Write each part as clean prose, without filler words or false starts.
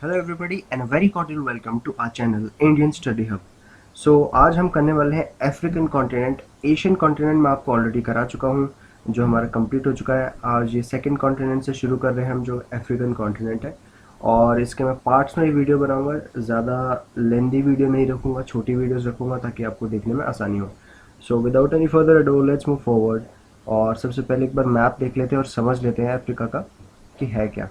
Hello everybody and very cordial welcome to our channel Indian Study Hub. आज हम करने वाले हैं अफ्रीकन कॉन्टिनेंट। एशियन कॉन्टिनेंट मैं आपको ऑलरेडी करा चुका हूँ, जो हमारा कंप्लीट हो चुका है। आज ये सेकंड कॉन्टिनेंट से शुरू कर रहे हैं हम, जो अफ्रीकन कॉन्टिनेंट है। और इसके मैं पार्ट्स में वीडियो बनाऊंगा, ज़्यादा लेंदी वीडियो नहीं रखूँगा, छोटी वीडियोज़ रखूँगा ताकि आपको देखने में आसानी हो। So without any further ado let's move forward. और सबसे पहले एक बार मैप देख लेते हैं और समझ लेते हैं अफ्रीका का कि है क्या।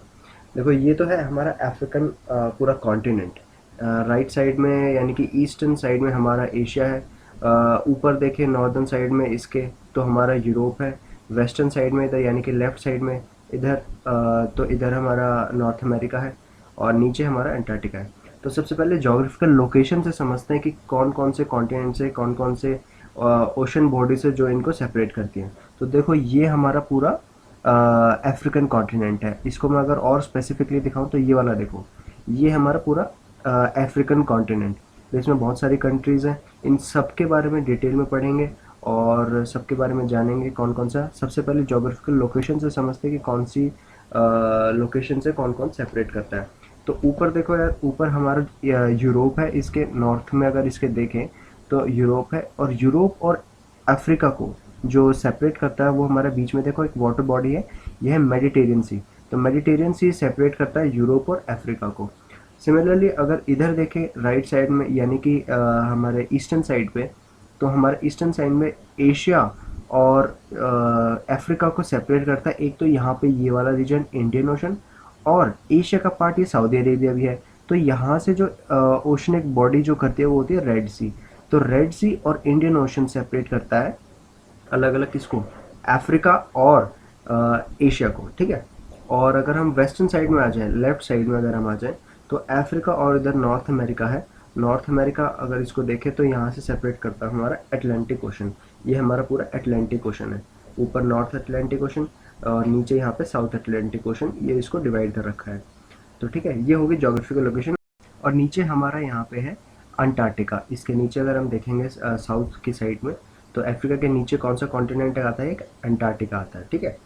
देखो, ये तो है हमारा अफ्रीकन पूरा कॉन्टिनेंट। राइट साइड में यानी कि ईस्टर्न साइड में हमारा एशिया है। ऊपर देखें नॉर्दर्न साइड में इसके तो हमारा यूरोप है। वेस्टर्न साइड में इधर यानी कि लेफ्ट साइड में इधर तो इधर हमारा नॉर्थ अमेरिका है। और नीचे हमारा अंटार्कटिका है। तो सबसे पहले जोग्राफिकल लोकेशन से समझते हैं कि कौन कौन से कॉन्टिनेंट से, कौन कौन से ओशन बॉडी से जो इनको सेपरेट करती हैं। तो देखो, ये हमारा पूरा अफ्रीकन कॉन्टिनेंट है। इसको मैं अगर और स्पेसिफिकली दिखाऊं तो ये वाला देखो, ये हमारा पूरा अफ्रीकन कॉन्टिनेंट। तो इसमें बहुत सारी कंट्रीज़ हैं। इन सब के बारे में डिटेल में पढ़ेंगे और सबके बारे में जानेंगे कौन कौन सा। सबसे पहले जोग्राफिकल लोकेशन से समझते हैं कि कौन सी लोकेशन से कौन कौन सेपरेट करता है। तो ऊपर देखो यार, ऊपर हमारा यूरोप है। इसके नॉर्थ में अगर इसके देखें तो यूरोप है। और यूरोप और अफ्रीका को जो सेपरेट करता है वो हमारा बीच में देखो एक वाटर बॉडी है, यह है मेडिटेरियन सी। तो मेडिटेरियन सी सेपरेट करता है यूरोप और अफ्रीका को। सिमिलरली अगर इधर देखें राइट साइड में यानी कि हमारे ईस्टर्न साइड पे, तो हमारे ईस्टर्न साइड में एशिया और अफ्रीका को सेपरेट करता है। एक तो यहाँ पे ये वाला रीजन इंडियन ओशन, और एशिया का पार्ट ये सऊदी अरेबिया भी है। तो यहाँ से जो ओशनिक बॉडी जो करती है वो होती है रेड सी। तो रेड सी और इंडियन ओशन सेपरेट करता है अलग अलग किसको, अफ्रीका और एशिया को, ठीक है। और अगर हम वेस्टर्न साइड में आ जाएं, लेफ्ट साइड में अगर हम आ जाएं, तो अफ्रीका और इधर नॉर्थ अमेरिका है। नॉर्थ अमेरिका अगर इसको देखें तो यहाँ से सेपरेट करता है हमारा अटलांटिक ओशन। ये हमारा पूरा अटलांटिक ओशन है। ऊपर नॉर्थ अटलांटिक ओशन और नीचे यहाँ पे साउथ अटलांटिक ओशन, ये इसको डिवाइड कर रखा है। तो ठीक है, ये होगी जोग्राफिकल लोकेशन। और नीचे हमारा यहाँ पे है अंटार्कटिका। इसके नीचे अगर हम देखेंगे साउथ की साइड में, तो अफ्रीका के नीचे कौन सा कॉन्टिनेंट आता है, एक अंटार्कटिका आता है, ठीक है।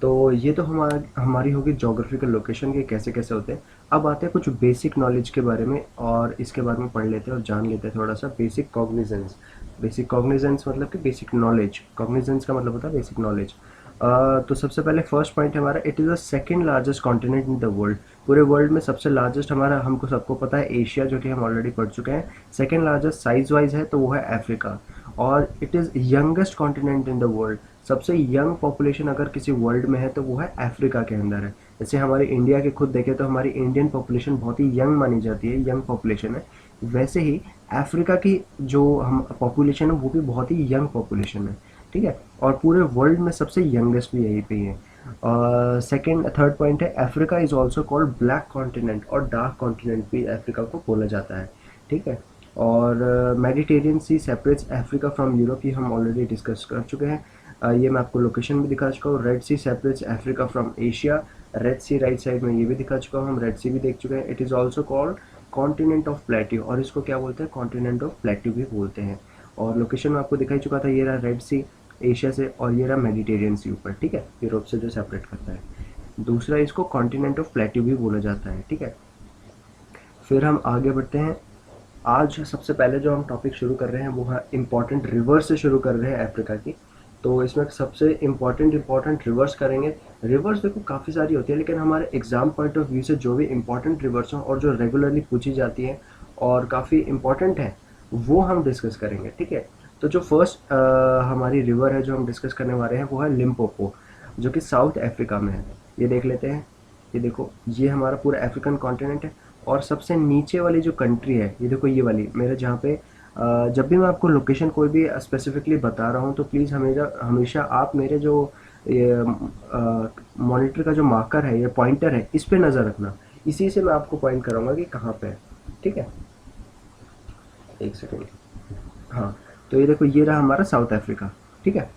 तो ये तो हमारी होगी जोग्राफिकल लोकेशन के कैसे कैसे होते हैं। अब आते हैं कुछ बेसिक नॉलेज के बारे में, और इसके बारे में पढ़ लेते हैं और जान लेते हैं थोड़ा सा। Basic cognizance. बेसिक कॉग्निजेंस मतलब कि बेसिक नॉलेज। कॉग्निजेंस का मतलब होता है बेसिक नॉलेज। तो सबसे पहले फर्स्ट पॉइंट है हमारा, it is the second largest continent in the world. पूरे वर्ल्ड में सबसे लार्जेस्ट हमारा, हमको सबको पता है, एशिया, जो कि हम ऑलरेडी पढ़ चुके हैं। सेकंड लार्जेस्ट साइज वाइज है तो वो है अफ्रीका। और it is youngest continent in the world. सबसे यंग पॉपुलेशन अगर किसी वर्ल्ड में है तो वो है अफ्रीका के अंदर है। जैसे हमारे इंडिया के खुद देखें तो हमारी इंडियन पॉपुलेशन बहुत ही यंग मानी जाती है, यंग पॉपुलेशन है। वैसे ही अफ्रीका की जो हम पॉपुलेशन है वो भी बहुत ही यंग पॉपुलेशन है, ठीक है। और पूरे वर्ल्ड में सबसे यंगेस्ट भी यही पे ही है। सेकेंड थर्ड पॉइंट है, Africa is also called black continent, और डार्क कॉन्टिनेंट भी अफ्रीका को बोला जाता है, ठीक है। और Mediterranean Sea separates Africa from Europe, ये हम ऑलरेडी डिस्कस कर चुके हैं। ये मैं आपको लोकेशन भी दिखा चुका हूँ। Red Sea separates Africa from Asia. Red Sea right side में ये भी दिखा चुका हूँ, हम रेड सी भी देख चुके हैं। It is also called continent of plateau, और इसको क्या बोलते हैं, कॉन्टिनेंट ऑफ प्लेट्यू भी बोलते हैं। और लोकेशन में आपको दिखाई चुका था, ये रहा रेड सी एशिया से, और ये रहा मेडिटेरियन सी ऊपर, ठीक है, यूरोप से जो सेपरेट करता है। दूसरा, इसको कॉन्टिनेंट ऑफ प्लेट्यू भी बोला जाता है, ठीक है। फिर हम आगे बढ़ते हैं। आज सबसे पहले जो हम टॉपिक शुरू कर रहे हैं वो है इम्पॉर्टेंट रिवर से शुरू कर रहे हैं अफ्रीका की। तो इसमें सबसे इम्पॉर्टेंट रिवर्स करेंगे। रिवर्स देखो काफ़ी सारी होती है, लेकिन हमारे एग्जाम पॉइंट ऑफ व्यू से जो भी इम्पॉर्टेंट रिवर्स हों और जो रेगुलरली पूछी जाती हैं और काफ़ी इम्पॉर्टेंट है, वो हम डिस्कस करेंगे, ठीक है। तो जो फर्स्ट हमारी रिवर है जो हम डिस्कस करने वाले हैं वो है लिम्पोपो, जो कि साउथ अफ्रीका में है। ये देख लेते हैं। ये देखो, ये हमारा पूरा अफ्रीकन कॉन्टिनेंट है। और सबसे नीचे वाली जो कंट्री है, ये देखो, ये वाली मेरे जहाँ पे जब भी मैं आपको लोकेशन कोई भी स्पेसिफिकली बता रहा हूँ तो प्लीज़ हमेशा हमेशा आप मेरे जो ये मॉनिटर का जो मार्कर है, ये पॉइंटर है, इस पे नज़र रखना। इसी से मैं आपको पॉइंट कराऊंगा कि कहाँ पे है, ठीक है। एक सेकेंड। हाँ, तो ये देखो, ये रहा हमारा साउथ अफ्रीका, ठीक है।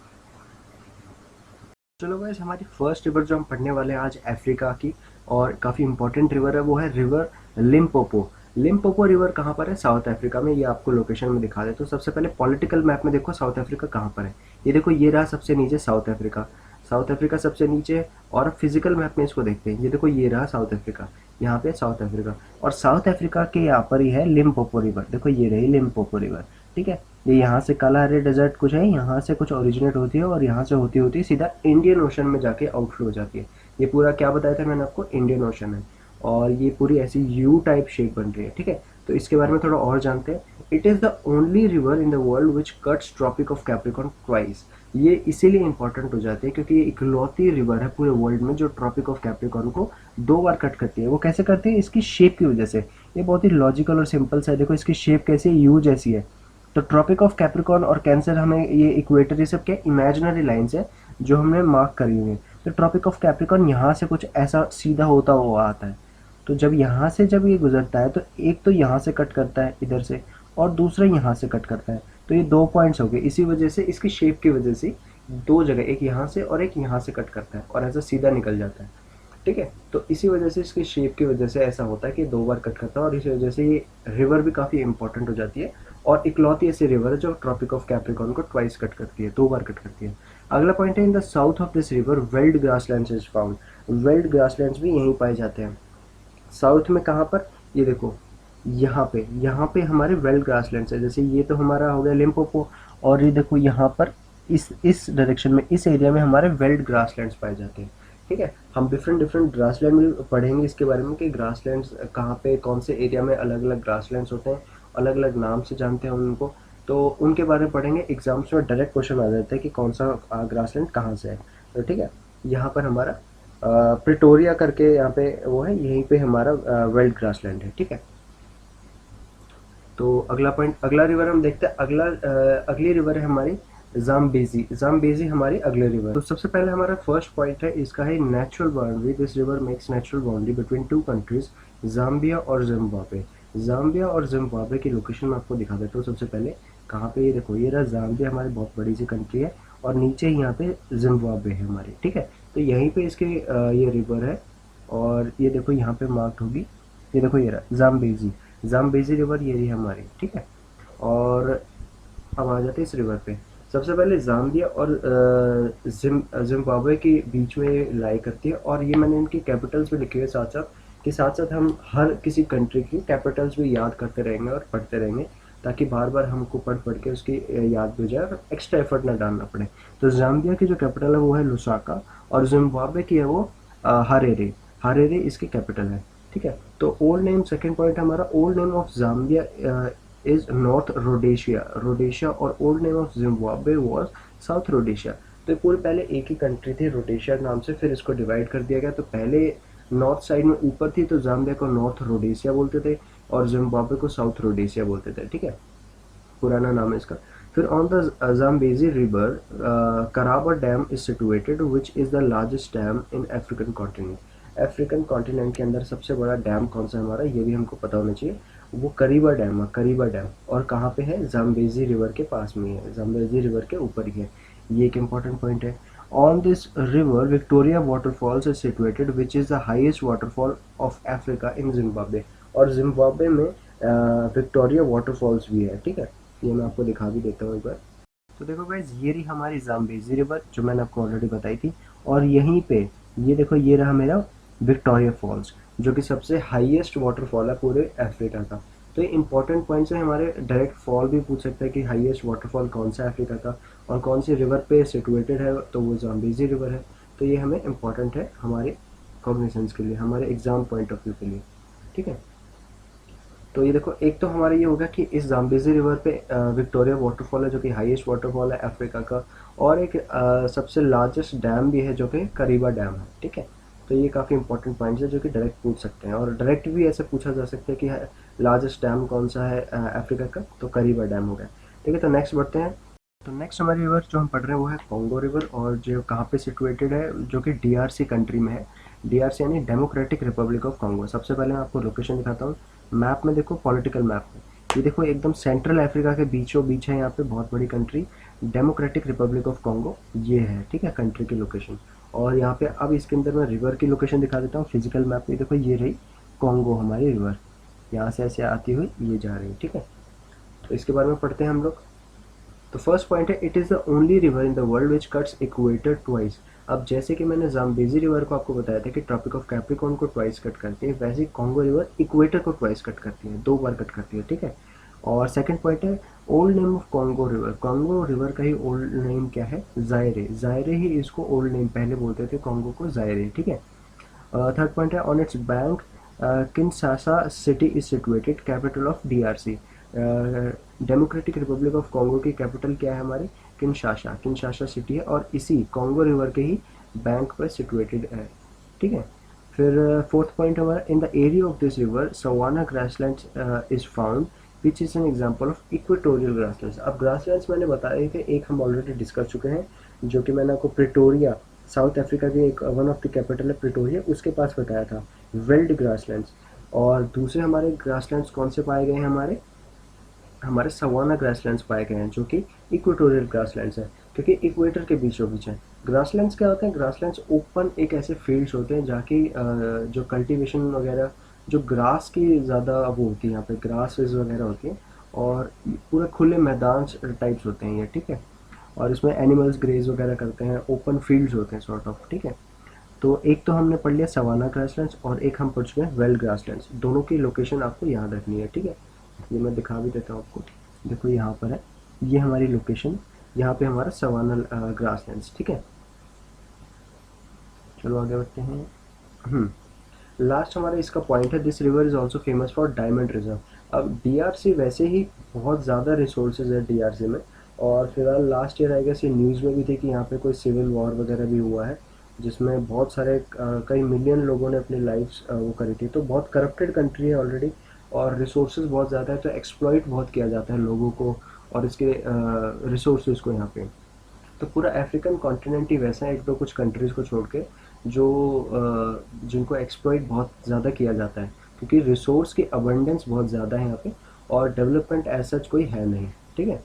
चलो गाइस, हमारी फर्स्ट रिवर जो हम पढ़ने वाले हैं आज अफ्रीका की, और काफ़ी इंपॉर्टेंट रिवर है, वो है रिवर लिम्पोपो। लिम्पोपो रिवर कहाँ पर है, साउथ अफ्रीका में। ये आपको लोकेशन में दिखा देता हूँ। सबसे पहले पॉलिटिकल मैप में देखो साउथ अफ्रीका कहाँ पर है। ये देखो, ये रहा सबसे नीचे साउथ अफ्रीका। साउथ अफ्रीका सबसे नीचे है। और अब फिजिकल मैप में इसको देखते हैं। ये देखो, ये रहा साउथ अफ्रीका। यहाँ पे साउथ अफ्रीका, और साउथ अफ्रीका के यहाँ पर ही है लिम्पोपो रिवर। देखो ये रही लिम्पोपो रिवर, ठीक है। ये यहाँ से कालाहारी डेजर्ट कुछ है, यहाँ से कुछ ओरिजिनेट होती है और यहाँ से होती होती सीधा इंडियन ओशन में जाके आउटफ्लो हो जाती है। ये पूरा क्या बताया था मैंने आपको, इंडियन ओशन है, और ये पूरी ऐसी यू टाइप शेप बन रही है, ठीक है। तो इसके बारे में थोड़ा और जानते हैं। It is the only river in the world which cuts Tropic of Capricorn twice. ये इसीलिए इंपॉर्टेंट हो जाती है क्योंकि ये इकलौती रिवर है पूरे वर्ल्ड में जो ट्रॉपिक ऑफ कैप्रिकॉर्न को 2 बार कट करती है। वो कैसे करती है, इसकी शेप की वजह से। ये बहुत ही लॉजिकल और सिंपल सा है, देखो इसकी शेप कैसी है, यू जैसी है। तो ट्रॉपिक ऑफ कैप्रिकॉर्न और कैंसर, हमें ये इक्वेटर, ये सब क्या इमेजिनरी लाइन्स है जो हमने मार्क करी हुई है। तो ट्रॉपिक ऑफ कैप्रिकॉर्न यहाँ से कुछ ऐसा सीधा होता हुआ आता है। तो जब यहाँ से जब ये गुजरता है तो एक तो यहाँ से कट करता है इधर से, और दूसरा यहाँ से कट करता है। तो ये 2 पॉइंट्स हो गए, इसी वजह से इसकी शेप की वजह से 2 जगह, एक यहाँ से और एक यहाँ से कट करता है और ऐसा सीधा निकल जाता है, ठीक है। तो इसी वजह से इसकी शेप की वजह से ऐसा होता है कि 2 बार कट करता है, और इसी वजह से ये रिवर भी काफ़ी इंपॉर्टेंट हो जाती है और इकलौती ऐसी रिवर है जो ट्रॉपिक ऑफ कैप्रिकॉर्न को ट्वाइस कट करती है, 2 बार कट करती है। अगला पॉइंट है, in the south of this river weld grasslands is found. Weld grasslands भी यहीं पाए जाते हैं साउथ में। कहाँ पर, ये देखो यहाँ पे हमारे वेल्ड ग्रासलैंड्स है। जैसे ये तो हमारा हो गया लिम्पोपो, और ये देखो यहाँ पर इस डायरेक्शन में, इस एरिया में हमारे वेल्ड ग्रासलैंड्स पाए जाते हैं, ठीक है। हम डिफरेंट डिफरेंट ग्रासलैंड में पढ़ेंगे इसके बारे में कि ग्रासलैंड्स कहाँ पे, कौन से एरिया में अलग अलग ग्रासलैंड्स होते हैं, अलग अलग नाम से जानते हैं उनको। तो उनके बारे में पढ़ेंगे, एग्जाम्स में डायरेक्ट क्वेश्चन आ जाता है कि कौन सा ग्रासलैंड कहाँ से है। तो ठीक है, यहाँ पर हमारा प्रिटोरिया करके यहाँ पे वो है, यहीं पे हमारा वेल्ड ग्रासलैंड है, ठीक है। तो अगला पॉइंट, अगला रिवर हम देखते हैं। अगली रिवर है हमारी जाम्बेजी। जाम्बेजी हमारी अगले रिवर। तो सबसे पहले हमारा फर्स्ट पॉइंट है, इसका है natural boundary. This river makes natural boundary between 2 countries, Zambia और जिम्बाब्वे। जाम्बिया और जिम्बाब्वे की लोकेशन मैं आपको दिखा देता हूँ सबसे पहले। कहाँ पे, ये देखो, ये रहा जाम्बिया, हमारी बहुत बड़ी सी कंट्री है, और नीचे यहाँ पे जिम्बाब्वे है हमारी, ठीक है। तो यहीं पे इसके ये रिवर है, और ये देखो यहाँ पे मार्क होगी, ये देखो ये रहा जाम्बेजी। जाम्बेजी रिवर ये रही हमारी, ठीक है। और अब आ जाते हैं इस रिवर पे। सबसे पहले जाम्बिया और जिम्बाब्वे के बीच में ये लाई करती है, और ये मैंने इनकी कैपिटल्स भी लिखे हुए साथ साथ, कि साथ साथ हम हर किसी कंट्री की कैपिटल्स भी याद करते रहेंगे और पढ़ते रहेंगे, ताकि बार बार हमको पढ़ पढ़ के उसकी याद भी हो जाए और एक्स्ट्रा एफर्ट ना डालना पड़े। तो जाम्बिया की जो कैपिटल है वो है लुसाका, और जिम्बाब्वे की है वो हरेरे। हरेरे इसकी कैपिटल है, ठीक है। तो ओल्ड नेम, सेकंड पॉइंट हमारा, old name of Zambia is North Rhodesia, Rhodesia, और old name of Zimbabwe was South Rhodesia. तो पूरे पहले एक ही कंट्री थी रोडेशिया नाम से, फिर इसको डिवाइड कर दिया गया। तो पहले नॉर्थ साइड में ऊपर थी, तो जाम्बिया को नॉर्थ रोडेशिया बोलते थे और जिम्बाब्वे को साउथ रोडेशिया बोलते थे, ठीक है, पुराना नाम है इसका। फिर ऑन द जाम्बेजी रिवर कराबा dam is situated which is the largest dam in African continent. African continent के अंदर सबसे बड़ा डैम कौन सा है हमारा, ये भी हमको पता होना चाहिए। वो करीबा डैम है, करीबा डैम, और कहाँ पे है, जाम्बेजी रिवर के पास में है, जाम्बेजी रिवर के ऊपर ही है। ये एक इम्पॉर्टेंट पॉइंट है। On this river Victoria waterfalls is situated which is the highest waterfall of Africa in Zimbabwe. और जिम्बाब्वे में विक्टोरिया वाटरफॉल्स भी है, ठीक है। ये मैं आपको दिखा भी देता हूँ एक बार। तो देखो गाइज, ये रही हमारी जाम्बेजी रिवर जो मैंने आपको ऑलरेडी बताई थी, और यहीं पे ये देखो, ये रहा मेरा विक्टोरिया फॉल्स, जो कि सबसे हाईएस्ट वाटरफॉल है पूरे अफ्रीका का। तो ये इंपॉर्टेंट पॉइंट्स है हमारे। डायरेक्ट फॉल भी पूछ सकता है कि हाईएस्ट वाटरफॉल कौन सा है अफ्रीका का, और कौन सी रिवर पे सिचुएटेड है, तो वो जाम्बेजी रिवर है। तो ये हमें इंपॉर्टेंट है हमारे कॉग्निशंस के लिए, हमारे एग्जाम पॉइंट ऑफ व्यू के लिए, ठीक है। तो ये देखो, एक तो हमारा ये होगा कि इस जाम्बेजी रिवर पे विक्टोरिया वाटरफॉल है जो कि हाईएस्ट वाटरफॉल है अफ्रीका का, और एक सबसे लार्जेस्ट डैम भी है जो कि करीबा डैम है, ठीक है। तो ये काफ़ी इंपॉर्टेंट पॉइंट्स है जो कि डायरेक्ट पूछ सकते हैं, और डायरेक्ट भी ऐसे पूछा जा सकता है कि लार्जेस्ट डैम कौन सा है अफ्रीका का, तो करीबा डैम हो गया, ठीक है। तो नेक्स्ट बढ़ते हैं। तो नेक्स्ट हमारी रिवर जो हम पढ़ रहे हैं वो है कॉन्गो रिवर, और जो कहाँ पे सिचुएटेड है, जो कि डीआरसी कंट्री में है। डीआरसी यानी डेमोक्रेटिक रिपब्लिक ऑफ कॉन्गो। सबसे पहले मैं आपको लोकेशन दिखाता हूँ। मैप में देखो, पॉलिटिकल मैप में ये देखो, एकदम सेंट्रल अफ्रीका के बीचों बीच है यहाँ पे बहुत बड़ी country, democratic Republic of Congo, ये है, ठीक है, कंट्री की लोकेशन। और यहाँ पे अब इसके अंदर मैं रिवर की लोकेशन दिखा देता हूँ फिजिकल मैप में। देखो ये रही कॉन्गो हमारी रिवर, यहाँ से ऐसे आती हुई ये जा रही है, ठीक है। तो इसके बारे में पढ़ते हैं हम लोग। तो फर्स्ट पॉइंट है, it is the only river in the world which cuts equator twice. अब जैसे कि मैंने जाम्बेजी रिवर को आपको बताया था कि ट्रॉपिक ऑफ कैप्रिकॉर्न को ट्वाइस कट करती है, वैसे ही कॉन्गो रिवर इक्वेटर को ट्वाइस कट करती है, 2 बार कट करती है, ठीक है। और सेकंड पॉइंट है, old name of Congo river. Congo river का ही ओल्ड नेम क्या है? जायरे। जायरे ही इसको ओल्ड नेम, पहले बोलते थे कॉन्गो को जायरे, ठीक है। थर्ड पॉइंट है, on it's bank Kinshasa city is situated, capital of DRC. Democratic Republic of Congo की कैपिटल क्या है हमारी? किनशासा। किनशासा सिटी है और इसी कॉन्गो रिवर के ही बैंक पर सिचुएटेड है, ठीक है। फिर फोर्थ पॉइंट हमारा, in the area of this river savanna grassland is found which is an example of equatorial grasslands. अब ग्रासलैंड्स मैंने बताए थे, एक हम ऑलरेडी डिस्कस चुके हैं, जो कि मैंने आपको प्रिटोरिया, साउथ अफ्रीका की एक वन ऑफ द कैपिटल है प्रिटोरिया, उसके पास बताया था, वेल्ड ग्रासलैंड्स। और दूसरे हमारे ग्रासलैंड्स कौन से पाए गए हैं? हमारे हमारे सवाना ग्रासलैंड्स पाए गए हैं, जो कि इक्वेटोरियल ग्रासलैंड्स हैं, क्योंकि इक्वेटर के बीचों बीच है। ग्रासलैंड्स क्या होते हैं? ग्रासलैंड्स ओपन एक ऐसे फील्ड्स होते हैं जहाँ की जो कल्टीवेशन वगैरह, जो ग्रास की ज़्यादा वो होती है, यहाँ पे ग्रासेस वगैरह होती हैं, और पूरे खुले मैदान टाइप्स होते हैं ये, ठीक है। और इसमें एनिमल्स ग्रेज वगैरह करते हैं, ओपन फील्ड्स होते हैं सॉर्ट ऑफ, ठीक है। तो एक तो हमने पढ़ लिया सवाना ग्रासलैंड्स और एक हम पढ़ चुके हैं वेल ग्रासलैंड्स। दोनों की लोकेशन आपको याद रखनी है, ठीक है। ये मैं दिखा भी देता हूँ आपको, देखो यहाँ पर है, ये हमारी लोकेशन, यहाँ पे हमारा सवाना ग्रासलैंड्स, ठीक है। चलो आगे बढ़ते हैं। लास्ट हमारा इसका पॉइंट है, this river is also famous for diamond reserve. अब डीआरसी वैसे ही बहुत ज़्यादा रिसोर्सेज है डीआरसी में, और फिलहाल लास्ट ईयर आई गेस ये न्यूज़ में भी थी कि यहाँ पे कोई सिविल वॉर वगैरह भी हुआ है, जिसमें बहुत सारे कई मिलियन लोगों ने अपनी लाइफ वो करी थी। तो बहुत करप्टेड कंट्री है ऑलरेडी, और रिसोर्सेज बहुत ज़्यादा है, तो एक्सप्लॉइट बहुत किया जाता है लोगों को और इसके रिसोर्सेज को यहाँ पे। तो पूरा अफ्रीकन कॉन्टिनेंट ही वैसा है, एक दो कुछ कंट्रीज़ को छोड़ के, जो जिनको एक्सप्लॉइट बहुत ज़्यादा किया जाता है, क्योंकि रिसोर्स की अबंडेंस बहुत ज़्यादा है यहाँ पे, और डेवलपमेंट एज सच कोई है नहीं, ठीक है।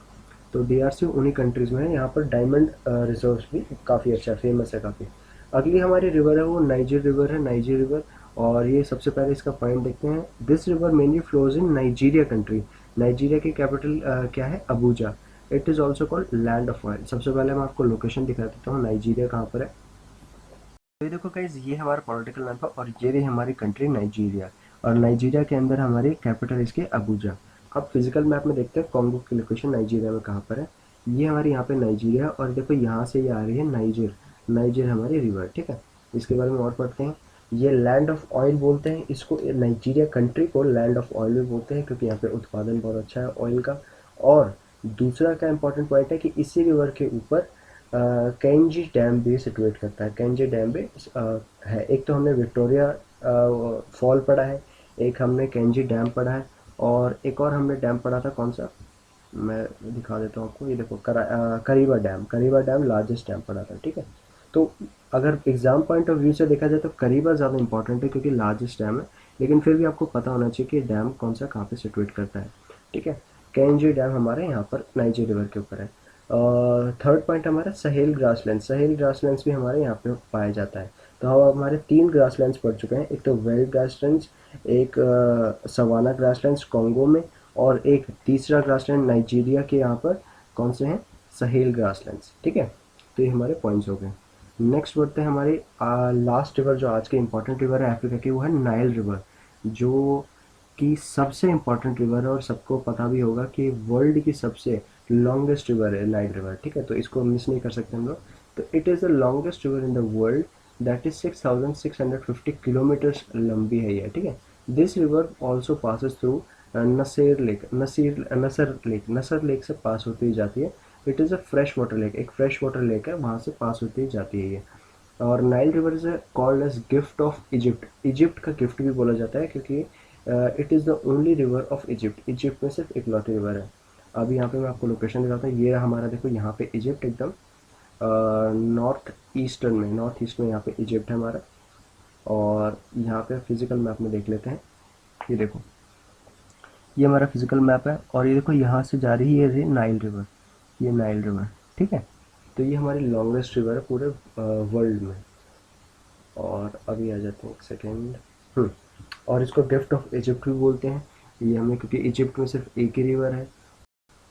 तो डीआरसी उन्हीं कंट्रीज़ में है। यहाँ पर डायमंड रिजर्व्स भी काफ़ी अच्छा फेमस है काफ़ी। अगली हमारी रिवर है वो नाइजर रिवर है, नाइजर रिवर। और ये सबसे पहले इसका पॉइंट देखते हैं, this river mainly flows in Nigeria country. Nigeria की कैपिटल क्या है? Abuja. It is also called land of oil. सबसे पहले मैं आपको लोकेशन दिखा देता हूँ, नाइजीरिया कहाँ पर है। तो ये देखो गाइज, ये हमारा पॉलिटिकल मैप है, और ये रही हमारी कंट्री नाइजीरिया, और नाइजीरिया के अंदर हमारी कैपिटल इसकी अबूजा। अब फिजिकल मैप में देखते हैं कॉन्गो की लोकेशन नाइजीरिया में कहाँ पर है। ये हमारी यहाँ पे नाइजीरिया है, और देखो यहाँ से ये आ रही है नाइजर। नाइजर हमारी रिवर, ठीक है। इसके बारे में और पढ़ते हैं। ये लैंड ऑफ ऑयल बोलते हैं इसको, नाइजीरिया कंट्री को लैंड ऑफ ऑयल भी बोलते हैं, क्योंकि यहाँ पे उत्पादन बहुत अच्छा है ऑयल का। और दूसरा क्या इंपॉर्टेंट पॉइंट है कि इसी रिवर के ऊपर कैंजी डैम भी सिचुएट करता है। कैंजी डैम भी है। एक तो हमने विक्टोरिया फॉल पढ़ा है, एक हमने कैंजी डैम पढ़ा है, और एक और हमने डैम पढ़ा था, कौन सा? मैं दिखा देता हूँ आपको, ये देखो करीबा डैम। करीबा डैम लार्जेस्ट डैम पढ़ा था, ठीक है। तो अगर एग्जाम पॉइंट ऑफ व्यू से देखा जाए तो करीबा ज़्यादा इंपॉर्टेंट है, क्योंकि लार्जेस्ट डैम है, लेकिन फिर भी आपको पता होना चाहिए कि डैम कौन सा कहाँ पे सिचुएट करता है, ठीक है। कैंजी डैम हमारे यहाँ पर नाइजर रिवर के ऊपर है। थर्ड पॉइंट हमारा सहेल ग्रासलैंड। सहेल ग्रासलैंड्स भी हमारे यहाँ पे पाया जाता है। तो हम हमारे 3 ग्रासलैंड्स पढ़ चुके हैं, एक तो वेल्ड ग्रासलैंड्स, एक सवाना ग्रासलैंड्स कॉन्गो में, और एक तीसरा ग्रासलैंड नाइजीरिया के यहाँ पर कौन से हैं? सहेल ग्रासलैंड्स, ठीक है। तो ये हमारे पॉइंट्स हो गए। नेक्स्ट बढ़ते हैं हमारी लास्ट रिवर, जो आज की इंपॉर्टेंट रिवर है अफ्रीका की, वो है नाइल रिवर, जो कि सबसे इम्पॉर्टेंट रिवर है, और सबको पता भी होगा कि वर्ल्ड की सबसे लॉन्गेस्ट रिवर है नाइल रिवर, ठीक है। तो इसको मिस नहीं कर सकते हम लोग। तो it is the longest river in the world, that is 6,650 kilometres लंबी है ये, ठीक है। This river also passes through Nasser lake. Nasser lake से पास होती ही जाती है। It is a fresh water lake, एक फ्रेश वाटर लेक है, वहाँ से पास होती ही जाती है ये। और Nile river is called as gift of Egypt. Egypt का गिफ्ट भी बोला जाता है, क्योंकि it is the only river of Egypt. Egypt में सिर्फ इकलौती रिवर है। अभी यहाँ पे मैं आपको लोकेशन दिखाता हूँ, ये हमारा देखो यहाँ पे इजिप्ट एकदम नॉर्थ ईस्टर्न में, नॉर्थ ईस्ट में यहाँ पे इजिप्ट है हमारा। और यहाँ पे फिजिकल मैप में देख लेते हैं, ये देखो, ये हमारा फिजिकल मैप है, और ये देखो यहाँ से जा रही है ये नाइल रिवर, ये नाइल रिवर, ठीक है। तो ये हमारी लॉन्गेस्ट रिवर है पूरे वर्ल्ड में। और अभी आ जाते हैं, एक सेकेंड। और इसको गिफ्ट ऑफ इजिप्ट भी बोलते हैं, ये हमें, क्योंकि इजिप्ट में सिर्फ एक ही रिवर है।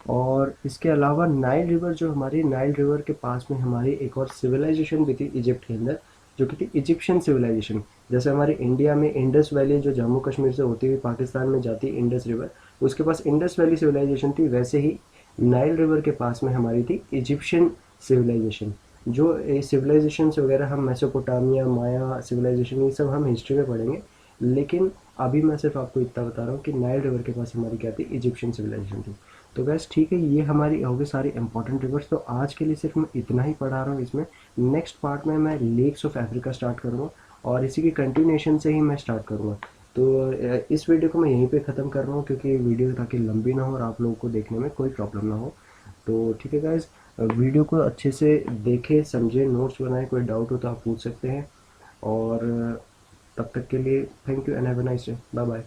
और इसके अलावा नाइल रिवर, जो हमारी नाइल रिवर के पास में हमारी एक और सिविलाइजेशन भी थी इजिप्ट के अंदर, जो कि थी इजिप्शियन सिविलाइजेशन। जैसे हमारे इंडिया में इंडस वैली जो जम्मू कश्मीर से होती हुई पाकिस्तान में जाती इंडस रिवर, उसके पास इंडस वैली सिविलाइजेशन थी, वैसे ही नाइल रिवर के पास में हमारी थी इजिप्शियन सिविलाइजेशन। जो सिविलाइजेशन वगैरह हम मेसोपोटामिया, माया सिविलाइजेशन, ये सब हम हिस्ट्री में पढ़ेंगे, लेकिन अभी मैं सिर्फ आपको इतना बता रहा हूँ कि नाइल रिवर के पास हमारी क्या थी, इजिप्शियन सिविलाइजेशन थी। तो बस ठीक है, ये हमारी हो गई सारी इंपॉर्टेंट रिवर्स। तो आज के लिए सिर्फ मैं इतना ही पढ़ा रहा हूँ इसमें। नेक्स्ट पार्ट में मैं लेक्स ऑफ अफ्रीका स्टार्ट करूँगा और इसी की कंटिन्यूएशन से ही मैं स्टार्ट करूँगा। तो इस वीडियो को मैं यहीं पे ख़त्म कर रहा हूँ, क्योंकि वीडियो ताकि लंबी ना हो और आप लोगों को देखने में कोई प्रॉब्लम ना हो। तो ठीक है गाइज, वीडियो को अच्छे से देखें, समझें, नोट्स बनाएं, कोई डाउट हो तो आप पूछ सकते हैं। और तब तक के लिए thank you and have a nice day. Bye bye.